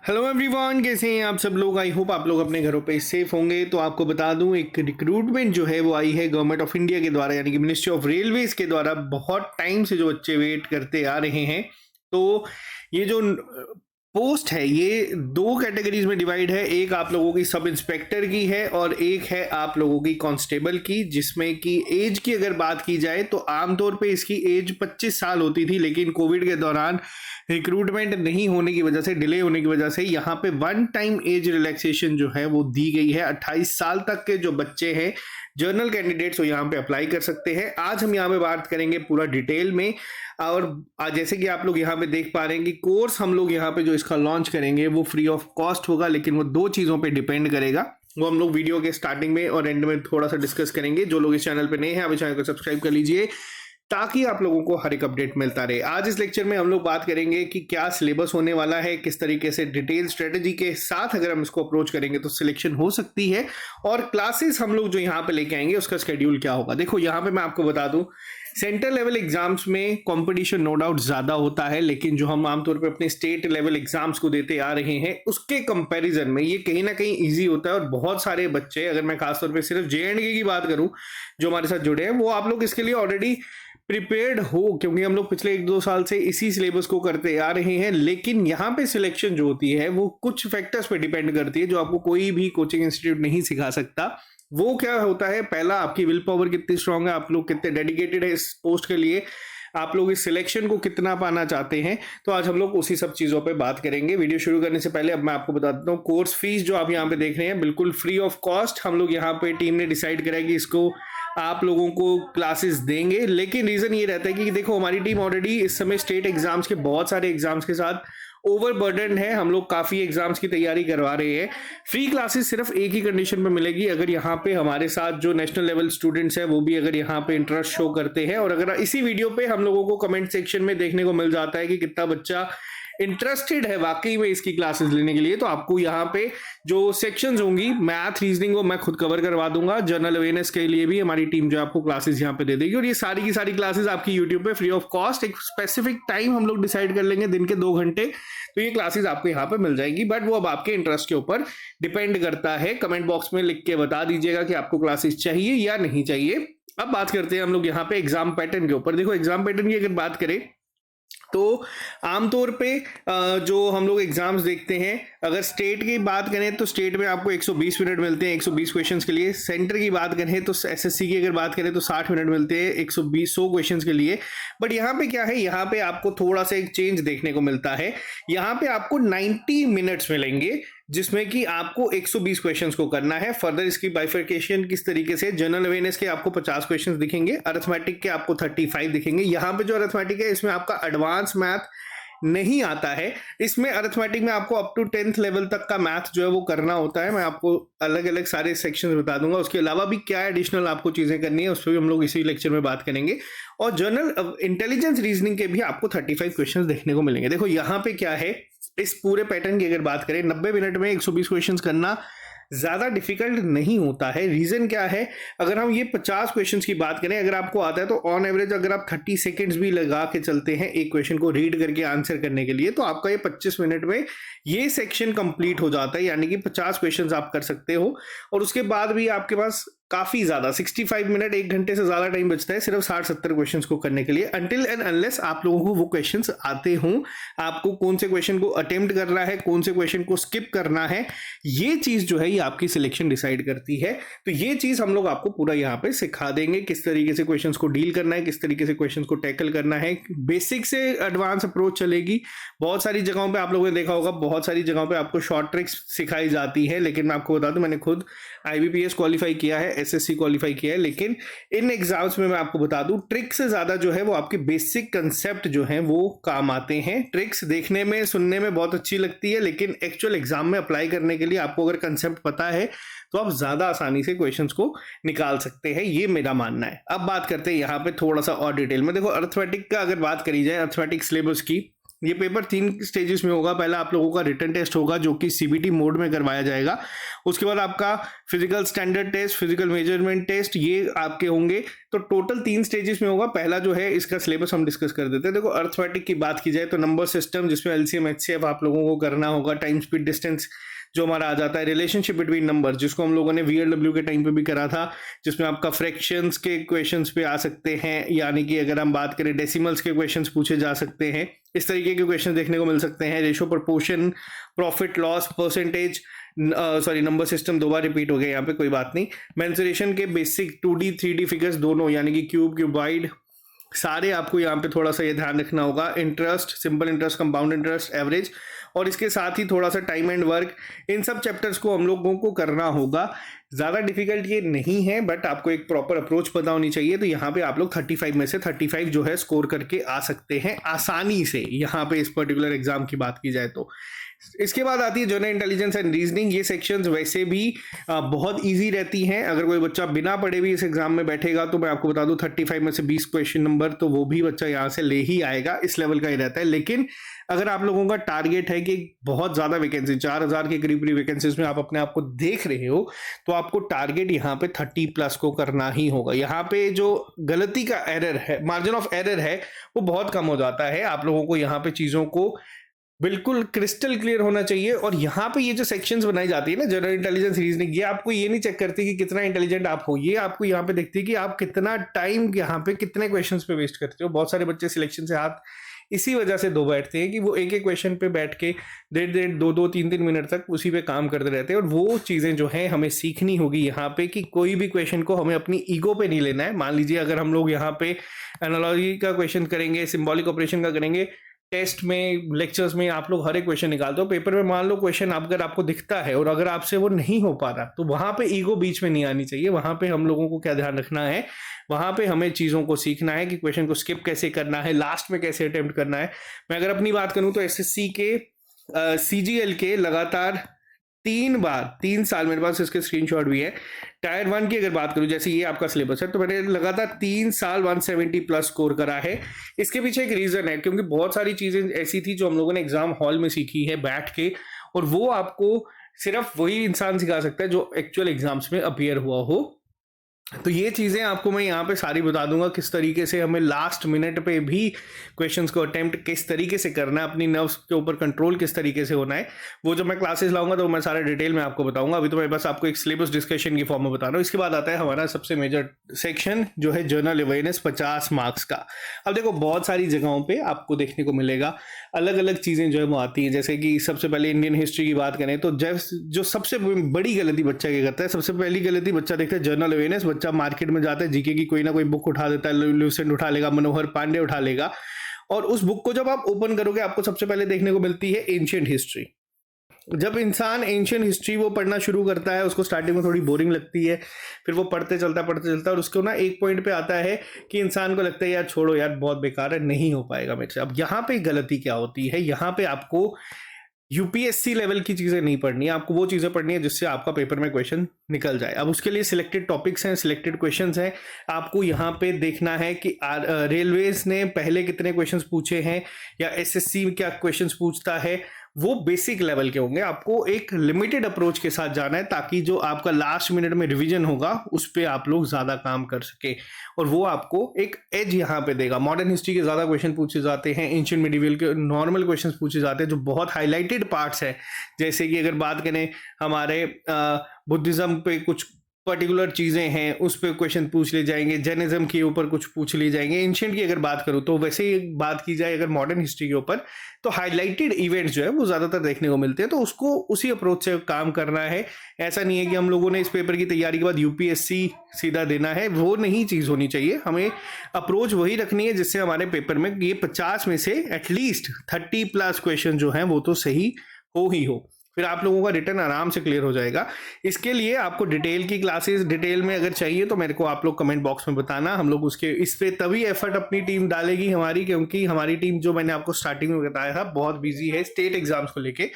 Hello everyone, कैसे हैं आप सब लोग। आई होप आप लोग अपने घरों पे सेफ होंगे। तो आपको बता दूं, एक रिक्रूटमेंट जो है वो आई है गवर्नमेंट ऑफ इंडिया के द्वारा, यानी कि मिनिस्ट्री ऑफ रेलवेज के द्वारा। बहुत टाइम से जो बच्चे वेट करते आ रहे हैं। तो ये जो पोस्ट है ये दो कैटेगरीज में डिवाइड है। एक आप लोगों की सब इंस्पेक्टर की है और एक है आप लोगों की कांस्टेबल की, जिसमें कि एज की अगर बात की जाए तो आमतौर पे इसकी एज 25 साल होती थी, लेकिन कोविड के दौरान रिक्रूटमेंट नहीं होने की वजह से, डिले होने की वजह से यहाँ पे वन टाइम एज रिलैक्सेशन जो है वो दी गई है। 28 साल तक के जो बच्चे हैं जर्नल कैंडिडेट्स वो यहाँ पे अप्लाई कर सकते हैं। आज हम यहाँ पे बात करेंगे पूरा डिटेल में। और जैसे कि आप लोग यहाँ पे देख पा रहे हैं कि कोर्स हम लोग यहाँ पे जो इसका लॉन्च करेंगे वो फ्री ऑफ कॉस्ट होगा, लेकिन वो दो चीज़ों पे डिपेंड करेगा। वो हम लोग वीडियो के स्टार्टिंग में और एंड में थोड़ा सा डिस्कस करेंगे। जो लोग इस चैनल पे नए हैं अभी चैनल को सब्सक्राइब कर लीजिए ताकि आप लोगों को हर एक अपडेट मिलता रहे। आज इस लेक्चर में हम लोग बात करेंगे कि क्या सिलेबस होने वाला है, किस तरीके से डिटेल स्ट्रेटेजी के साथ अगर हम इसको अप्रोच करेंगे तो सिलेक्शन हो सकती है, और क्लासेस हम लोग जो यहाँ पे लेके आएंगे उसका शेड्यूल क्या होगा। देखो यहाँ पे मैं आपको बता दूं, सेंटर लेवल एग्जाम्स में कंपटीशन नो डाउट ज्यादा होता है, लेकिन जो हम आमतौर पर अपने स्टेट लेवल एग्जाम्स को देते आ रहे हैं उसके कंपैरिजन में ये कहीं ना कहीं इजी होता है। और बहुत सारे बच्चे, अगर मैं खासतौर पर सिर्फ JNK की बात करूं जो हमारे साथ जुड़े हैं, वो आप लोग इसके लिए ऑलरेडी प्रिपेयर्ड हो, क्योंकि हम लोग पिछले 1-2 साल से इसी सिलेबस को करते आ रहे हैं। लेकिन यहाँ पे सिलेक्शन जो होती है वो कुछ फैक्टर्स पे डिपेंड करती है जो आपको कोई भी कोचिंग इंस्टीट्यूट नहीं सिखा सकता। वो क्या होता है, पहला आपकी विल पावर कितनी स्ट्रांग है, आप लोग कितने डेडिकेटेड है इस पोस्ट के लिए, आप लोग इस सिलेक्शन को कितना पाना चाहते हैं। तो आज हम लोग उसी सब चीजों पे बात करेंगे। वीडियो शुरू करने से पहले अब मैं आपको बता देता हूँ, कोर्स फीस जो आप यहाँ पे देख रहे हैं बिल्कुल फ्री ऑफ कॉस्ट हम लोग यहाँ पे टीम ने डिसाइड करा है कि इसको आप लोगों को क्लासेस देंगे। लेकिन रीजन ये रहता है कि देखो हमारी टीम ऑलरेडी इस समय स्टेट एग्जाम्स के बहुत सारे एग्जाम्स के साथ ओवरबर्डन है। हम लोग काफी एग्जाम्स की तैयारी करवा रहे हैं। फ्री क्लासेस सिर्फ एक ही कंडीशन में मिलेगी, अगर यहाँ पे हमारे साथ जो नेशनल लेवल स्टूडेंट्स हैं वो भी अगर यहाँ पे इंटरेस्ट शो करते हैं, और अगर इसी वीडियो पे हम लोगों को कमेंट सेक्शन में देखने को मिल जाता है कि कितना बच्चा इंटरेस्टेड है वाकई में इसकी क्लासेस लेने के लिए, तो आपको यहाँ पे जो सेक्शंस होंगी, मैथ रीजनिंग वो मैं खुद कवर करवा दूंगा। जनरल अवेयरनेस के लिए भी हमारी टीम जो आपको क्लासेस यहाँ पे दे देगी, और ये सारी की सारी क्लासेस आपकी यूट्यूब पे फ्री ऑफ कॉस्ट। एक स्पेसिफिक टाइम हम लोग डिसाइड कर लेंगे, दिन के 2 घंटे, तो ये क्लासेस आपको यहाँ पे मिल जाएगी। बट वो अब आपके इंटरेस्ट के ऊपर डिपेंड करता है। कमेंट बॉक्स में लिख के बता दीजिएगा कि आपको क्लासेस चाहिए या नहीं चाहिए। अब बात करते हैं हम लोग यहाँ पे एग्जाम पैटर्न के ऊपर। देखो एग्जाम पैटर्न की अगर बात करें तो आमतौर पे जो हम लोग एग्जाम्स देखते हैं, अगर स्टेट की बात करें तो स्टेट में आपको 120 मिनट मिलते हैं 120 क्वेश्चंस के लिए। सेंटर की बात करें तो SSC की अगर बात करें तो 60 मिनट मिलते हैं 100 क्वेश्चंस के लिए। बट यहाँ पे क्या है, यहाँ पे आपको थोड़ा सा एक चेंज देखने को मिलता है। यहाँ पे आपको 90 मिनट्स मिलेंगे जिसमें कि आपको 120 क्वेश्चंस को करना है। फर्दर इसकी बाइफर्केशन किस तरीके से, जनरल अवेयरनेस के आपको 50 क्वेश्चंस दिखेंगे, अरिथमेटिक के आपको 35 दिखेंगे। यहाँ पे जो अरिथमेटिक है इसमें आपका एडवांस मैथ नहीं आता है। इसमें अरिथमेटिक में आपको अप टू 10th लेवल तक का मैथ जो है वो करना होता है। मैं आपको अलग अलग सारे सेक्शंस बता दूंगा। उसके अलावा भी क्या एडिशनल आपको चीजें करनी है उस पर भी हम लोग इसी लेक्चर में बात करेंगे। और जनरल इंटेलिजेंस रीजनिंग के भी आपको 35 क्वेश्चन देखने को मिलेंगे। देखो यहाँ पे क्या है, इस पूरे पैटर्न की अगर बात करें 90 मिनट में 120 क्वेश्चंस करना ज्यादा डिफिकल्ट नहीं होता है। रीजन क्या है, अगर हम ये 50 क्वेश्चंस की बात करें, अगर आपको आता है तो ऑन एवरेज अगर आप 30 सेकंड्स भी लगा के चलते हैं एक क्वेश्चन को रीड करके आंसर करने के लिए, तो आपका ये 25 मिनट में ये सेक्शन कंप्लीट हो जाता है। यानी कि 50 क्वेश्चंस आप कर सकते हो, और उसके बाद भी आपके पास काफी ज्यादा 65 मिनट, 1 घंटे से ज्यादा टाइम बचता है सिर्फ 60-70 क्वेश्चंस को करने के लिए, अनटिल एंड अनलेस आप लोगों को वो क्वेश्चंस आते हों। आपको कौन से क्वेश्चन को अटेम्प्ट करना है, कौन से क्वेश्चन को स्किप करना है, ये चीज जो है ये आपकी सिलेक्शन डिसाइड करती है। तो ये चीज हम लोग आपको पूरा यहाँ पे सिखा देंगे, किस तरीके से क्वेश्चन को डील करना है, किस तरीके से क्वेश्चन को टैकल करना है। बेसिक से एडवांस अप्रोच चलेगी। बहुत सारी जगहों पर आप लोगों ने देखा होगा, बहुत सारी जगहों पर आपको शॉर्ट ट्रिक्स सिखाई जाती है, लेकिन मैं आपको बता दूं मैंने खुद IBPS क्वालिफाई किया है, SSC क्वालिफाई किया है, लेकिन इन एग्जाम्स में मैं आपको बता दूं ट्रिक से ज्यादा जो है वो आपके बेसिक कंसेप्ट जो हैं वो काम आते हैं। ट्रिक्स देखने में सुनने में बहुत अच्छी लगती है, लेकिन एक्चुअल एग्जाम में अप्लाई करने के लिए आपको अगर कंसेप्ट पता है तो आप ज्यादा आसानी से क्वेश्चंस को निकाल सकते हैं, ये मेरा मानना है। अब बात करते हैं यहाँ पे थोड़ा सा और डिटेल में। देखो अरिथमेटिक का अगर बात करी जाए, अरिथमेटिक सिलेबस की ये पेपर 3 स्टेजेस में होगा। पहला आप लोगों का रिटन टेस्ट होगा जो कि सीबीटी मोड में करवाया जाएगा। उसके बाद आपका physical standard test, physical measurement test, ये आपके होंगे। तो टोटल 3 स्टेजेस में होगा। पहला जो है इसका सिलेबस हम डिस्कस कर देते हैं। देखो अर्थमेटिक की बात की जाए तो नंबर सिस्टम जिसमें एलसीएम एचसीएफ आप लोगों को करना होगा, टाइम स्पीड डिस्टेंस जो हमारा आ जाता है, रिलेशनशिप बिटवीन नंबर जिसको हम लोगों ने वीएलडब्ल्यू के टाइम पे भी करा था, जिसमें आपका फ्रैक्शंस के क्वेश्चंस पे आ सकते हैं, यानी कि अगर हम बात करें डेसिमल्स के क्वेश्चंस पूछे जा सकते हैं, इस तरीके के क्वेश्चन देखने को मिल सकते हैं। Ratio, proportion, profit loss, percentage, sorry number system 2 बार रिपीट हो गया यहाँ पे, कोई बात नहीं। मेंसुरेशन के बेसिक 2D 3D फिगर्स दोनों, यानी कि क्यूब, क्यूबाइड, सारे आपको यहाँ पे थोड़ा सा ये ध्यान रखना होगा। Interest, simple interest, compound interest, average, और इसके साथ ही थोड़ा सा टाइम एंड वर्क, इन सब चैप्टर्स को हम लोगों को करना होगा। ज़्यादा डिफिकल्ट ये नहीं है, बट आपको एक प्रॉपर अप्रोच पता होनी चाहिए। तो यहाँ पे आप लोग 35 में से 35 जो है स्कोर करके आ सकते हैं आसानी से, यहाँ पे इस पर्टिकुलर एग्जाम की बात की जाए तो। इसके बाद आती है जनरल इंटेलिजेंस एंड रीजनिंग। ये सेक्शंस वैसे भी बहुत इजी रहती हैं। अगर कोई बच्चा बिना पढ़े भी इस एग्जाम में बैठेगा तो मैं आपको बता दूं 35 में से 20 क्वेश्चन नंबर तो वो भी बच्चा यहाँ से ले ही आएगा, इस लेवल का ही रहता है। लेकिन अगर आप लोगों का टारगेट है कि बहुत ज़्यादा वैकेंसी, 4000 के करीब वैकेंसीज में आप अपने आप को देख रहे हो, तो आपको टारगेट यहाँ पे 30+ को करना ही होगा। यहाँ पे जो गलती का एरर है, मार्जिन ऑफ एरर है, वो बहुत कम हो जाता है। आप लोगों को यहाँ पे चीज़ों को बिल्कुल क्रिस्टल क्लियर होना चाहिए। और यहाँ पे ये जो सेक्शंस बनाई जाती है ना, जनरल इंटेलिजेंस, रीजनिंग, ये आपको ये नहीं चेक करती कि कितना इंटेलिजेंट आप हो, ये आपको यहाँ पे देखती है कि आप कितना टाइम यहाँ पे कितने क्वेश्चंस पे वेस्ट करते हो। बहुत सारे बच्चे सिलेक्शन से हाथ इसी वजह से धो बैठते हैं कि वो एक एक क्वेश्चन पे बैठ के 1.5 2 3 मिनट तक उसी पे काम करते रहते हैं। और वो चीज़ें जो हैं हमें सीखनी होगी यहाँ पे कि कोई भी क्वेश्चन को हमें अपनी ईगो पे नहीं लेना है। मान लीजिए अगर हम लोग यहाँ पे एनालॉजी का क्वेश्चन करेंगे, सिंबॉलिक ऑपरेशन का करेंगे, टेस्ट में, लेक्चर्स में आप लोग हर एक क्वेश्चन निकालते हो, पेपर में मान लो क्वेश्चन अगर आपको दिखता है और अगर आपसे वो नहीं हो पा रहा, तो वहां पे ईगो बीच में नहीं आनी चाहिए। वहां पे हम लोगों को क्या ध्यान रखना है, वहां पे हमें चीज़ों को सीखना है कि क्वेश्चन को स्किप कैसे करना है, लास्ट में कैसे अटेम्प्ट करना है। मैं अगर अपनी बात करूं तो एसएससी के सीजीएल के लगातार 3 साल मेरे पास इसके स्क्रीनशॉट भी है। टायर 1 की अगर बात करूं, जैसे ये आपका सिलेबस है, तो मैंने लगातार 3 साल 170+ स्कोर करा है। इसके पीछे एक रीजन है, क्योंकि बहुत सारी चीजें ऐसी थी जो हम लोगों ने एग्जाम हॉल में सीखी है बैठ के, और वो आपको सिर्फ वही इंसान सिखा सकता है जो एक्चुअल एग्जाम्स में अपीयर हुआ हो। तो ये चीज़ें आपको मैं यहाँ पे सारी बता दूंगा, किस तरीके से हमें लास्ट मिनट पे भी क्वेश्चंस को अटेम्प्ट किस तरीके से करना है, अपनी नर्व्स के ऊपर कंट्रोल किस तरीके से होना है। वो जब मैं क्लासेस लाऊंगा तो मैं सारे डिटेल में आपको बताऊंगा। अभी तो मैं बस आपको एक सिलेबस डिस्कशन की फॉर्म में बता रहा हूँ। इसके बाद आता है हमारा सबसे मेजर सेक्शन जो है जनरल अवेयरनेस, 50 मार्क्स का। अब देखो बहुत सारी जगहों पर आपको देखने को मिलेगा अलग अलग चीज़ें जो है वो आती हैं। जैसे कि सबसे पहले इंडियन हिस्ट्री की बात करें तो जो सबसे बड़ी गलती बच्चा क्या करता है, सबसे पहली गलती बच्चा देखता है जनरल अवेयरनेस। बच्चा मार्केट में जाता है, जीके की कोई ना कोई बुक उठा देता है, लुसेंट उठा लेगा, मनोहर पांडे उठा लेगा, और उस बुक को जब आप ओपन करोगे आपको सबसे पहले देखने को मिलती है एंशिएंट हिस्ट्री। जब इंसान एंशिएंट हिस्ट्री वो पढ़ना शुरू करता है, उसको स्टार्टिंग में थोड़ी बोरिंग लगती है, फिर वो पढ़ते चलता है, और उसको ना एक पॉइंट पे आता है कि इंसान को लगता है यार छोड़ो यार बहुत बेकार है, नहीं हो पाएगा मेरे से। अब यहाँ पे गलती क्या होती है, यहाँ पे आपको यूपीएससी लेवल की चीज़ें नहीं पढ़नी है, आपको वो चीज़ें पढ़नी है जिससे आपका पेपर में क्वेश्चन निकल जाए। अब उसके लिए सिलेक्टेड टॉपिक्स हैं, सिलेक्टेड क्वेश्चंस हैं। आपको यहाँ पे देखना है कि रेलवेज ने पहले कितने क्वेश्चंस पूछे हैं या एसएससी क्या क्वेश्चंस पूछता है, वो बेसिक लेवल के होंगे। आपको एक लिमिटेड अप्रोच के साथ जाना है ताकि जो आपका लास्ट मिनट में रिवीजन होगा उस पर आप लोग ज़्यादा काम कर सके, और वो आपको एक एज यहाँ पे देगा। मॉडर्न हिस्ट्री के ज़्यादा क्वेश्चन पूछे जाते हैं, एंशिएंट मिडिवल के नॉर्मल क्वेश्चन पूछे जाते हैं जो बहुत हाईलाइटेड पार्ट्स हैं। जैसे कि अगर बात करें हमारे बुद्धिज्म पे कुछ पर्टिकुलर चीज़ें हैं उस पर क्वेश्चन पूछ ले जाएंगे, जैनिज्म के ऊपर कुछ पूछ ली जाएंगे। एंशिएंट की अगर बात करूँ तो वैसे ही बात की जाए अगर मॉडर्न हिस्ट्री के ऊपर, तो हाईलाइटेड इवेंट्स जो है वो ज़्यादातर देखने को मिलते हैं, तो उसको उसी अप्रोच से काम करना है। ऐसा नहीं है कि हम लोगों ने इस पेपर की तैयारी के बाद यूपीएससी सीधा देना है, वो नहीं चीज़ होनी चाहिए। हमें अप्रोच वही रखनी है जिससे हमारे पेपर में ये 50 में से एटलीस्ट 30+ क्वेश्चन जो हैं वो तो सही हो ही हो, फिर आप लोगों का रिटर्न आराम से क्लियर हो जाएगा। इसके लिए आपको डिटेल की क्लासेस डिटेल में अगर चाहिए तो मेरे को आप लोग कमेंट बॉक्स में बताना, हम लोग उसके इस पे तभी एफर्ट अपनी टीम डालेगी हमारी, क्योंकि हमारी टीम जो मैंने आपको स्टार्टिंग में बताया था बहुत बिजी है स्टेट एग्जाम्स को लेके।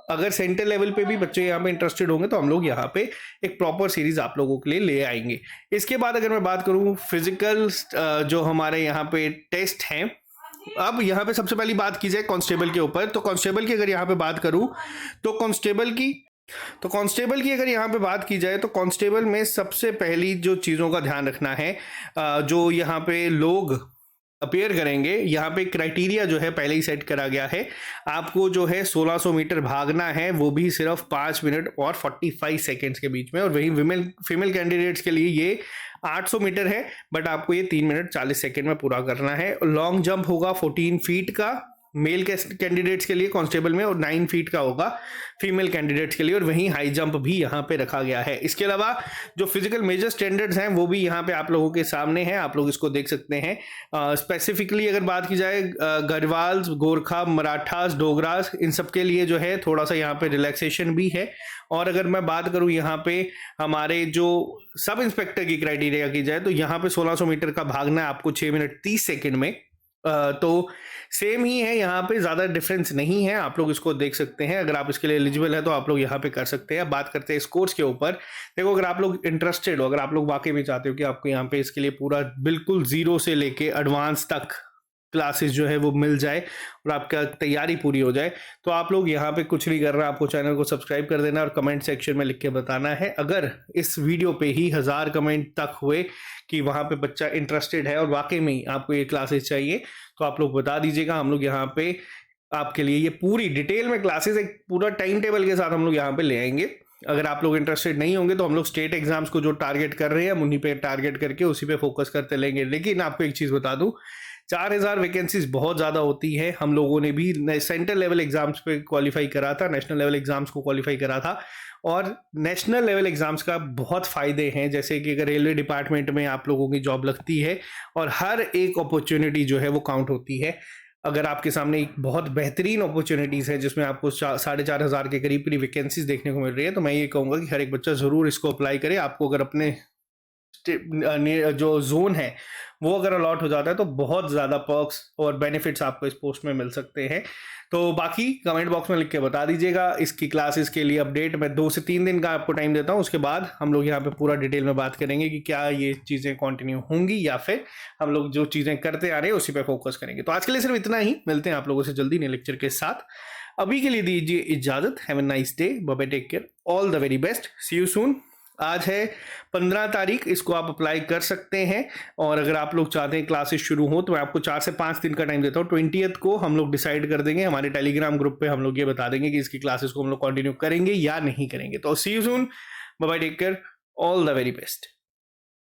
अगर सेंटर लेवल पे भी बच्चे यहाँ पे इंटरेस्टेड होंगे तो हम लोग यहाँ पे एक प्रॉपर सीरीज आप लोगों के लिए ले आएंगे। इसके बाद अगर मैं बात करूँ फिजिकल जो हमारे यहाँ पे टेस्ट हैं अब यहाँ पे सबसे पहली बात की जाए कांस्टेबल के ऊपर, तो कांस्टेबल की अगर यहाँ पे बात करूँ तो कांस्टेबल की अगर यहाँ पे बात की जाए तो कांस्टेबल में सबसे पहली जो चीज़ों का ध्यान रखना है, जो यहाँ पे लोग अपेयर करेंगे, यहाँ पे क्राइटेरिया जो है पहले ही सेट करा गया है। आपको जो है 1600 मीटर भागना है, वो भी सिर्फ 5 मिनट और 45 सेकेंड्स के बीच में। और वही फीमेल कैंडिडेट्स के लिए ये 800 मीटर है, बट आपको ये 3 मिनट 40 सेकेंड में पूरा करना है। लॉन्ग जंप होगा 14 फीट का मेल कैंडिडेट्स के लिए कांस्टेबल में, और 9 फीट का होगा फीमेल कैंडिडेट्स के लिए, और वहीं हाई जंप भी यहाँ पे रखा गया है। इसके अलावा जो फिजिकल मेजर स्टैंडर्ड्स हैं वो भी यहाँ पे आप लोगों के सामने हैं, आप लोग इसको देख सकते हैं। स्पेसिफिकली अगर बात की जाए गढ़वाल, गोरखा, मराठास, डोगरास, इन सब के लिए जो है थोड़ा सा यहाँ पे रिलैक्सेशन भी है। और अगर मैं बात करूँ यहाँ पे हमारे जो सब इंस्पेक्टर की क्राइटेरिया की जाए तो यहाँ पे 1600 मीटर का भागना है आपको 6 मिनट 30 सेकेंड में। तो सेम ही है, यहाँ पे ज़्यादा डिफरेंस नहीं है, आप लोग इसको देख सकते हैं। अगर आप इसके लिए एलिजिबल है तो आप लोग यहाँ पे कर सकते हैं। बात करते हैं स्कोर्स के ऊपर। देखो, अगर आप लोग इंटरेस्टेड हो, अगर आप लोग वाकई में चाहते हो कि आपको यहाँ पे इसके लिए पूरा बिल्कुल जीरो से लेके एडवांस तक क्लासेस जो है वो मिल जाए और आपका तैयारी पूरी हो जाए, तो आप लोग यहाँ पे कुछ नहीं करना, आपको चैनल को सब्सक्राइब कर देना और कमेंट सेक्शन में लिख के बताना है। अगर इस वीडियो पे ही 1000 कमेंट तक हुए कि वहाँ पे बच्चा इंटरेस्टेड है और वाकई में आपको ये क्लासेस चाहिए, तो आप लोग बता दीजिएगा। हम लोग यहाँ पे आपके लिए ये पूरी डिटेल में क्लासेस एक पूरा टाइम टेबल के साथ हम लोग यहाँ पे ले आएंगे। अगर आप लोग इंटरेस्टेड नहीं होंगे तो हम लोग स्टेट एग्जाम्स को जो टारगेट कर रहे हैं हम उन्हीं पे टारगेट करके उसी पे फोकस करते लेंगे। लेकिन आपको एक चीज़ बता दूं, 4000 वैकेंसीज बहुत ज़्यादा होती है। हम लोगों ने भी सेंट्रल लेवल एग्जाम्स पे क्वालिफाई करा था, नेशनल लेवल एग्जाम्स को क्वालिफाई करा था, और नेशनल लेवल एग्जाम्स का बहुत फ़ायदे हैं। जैसे कि अगर रेलवे डिपार्टमेंट में आप लोगों की जॉब लगती है और हर एक अपॉर्चुनिटी जो है वो काउंट होती है। अगर आपके सामने एक बहुत बेहतरीन अपॉर्चुनिटीज़ है जिसमें आपको 4500 के करीब की वैकेंसीज देखने को मिल रही है, तो मैं ये कहूँगा कि हर एक बच्चा ज़रूर इसको अप्लाई करे। आपको अगर अपने जो जोन है वो अगर अलॉट हो जाता है तो बहुत ज़्यादा पर्क्स और बेनिफिट्स आपको इस पोस्ट में मिल सकते हैं। तो बाकी कमेंट बॉक्स में लिख के बता दीजिएगा। इसकी क्लासेस के लिए अपडेट मैं 2 से 3 दिन का आपको टाइम देता हूँ, उसके बाद हम लोग यहाँ पे पूरा डिटेल में बात करेंगे कि क्या ये चीज़ें कंटिन्यू होंगी या फिर हम लोग जो चीज़ें करते आ रहे हैं उसी पे फोकस करेंगे। तो आज के लिए सिर्फ इतना ही, मिलते हैं आप लोगों से जल्दी नए लेक्चर के साथ। अभी के लिए दीजिए इजाज़त। Have a nice day, bye bye, take care, all the very best, see you soon. आज है 15 तारीख, इसको आप अप्लाई कर सकते हैं। और अगर आप लोग चाहते हैं क्लासेस शुरू हो तो मैं आपको 4 से 5 दिन का टाइम देता हूँ। 20th को हम लोग डिसाइड कर देंगे, हमारे टेलीग्राम ग्रुप पे हम लोग ये बता देंगे कि इसकी क्लासेस को हम लोग कंटिन्यू करेंगे या नहीं करेंगे। तो see you soon, bye bye, take care, all the very best.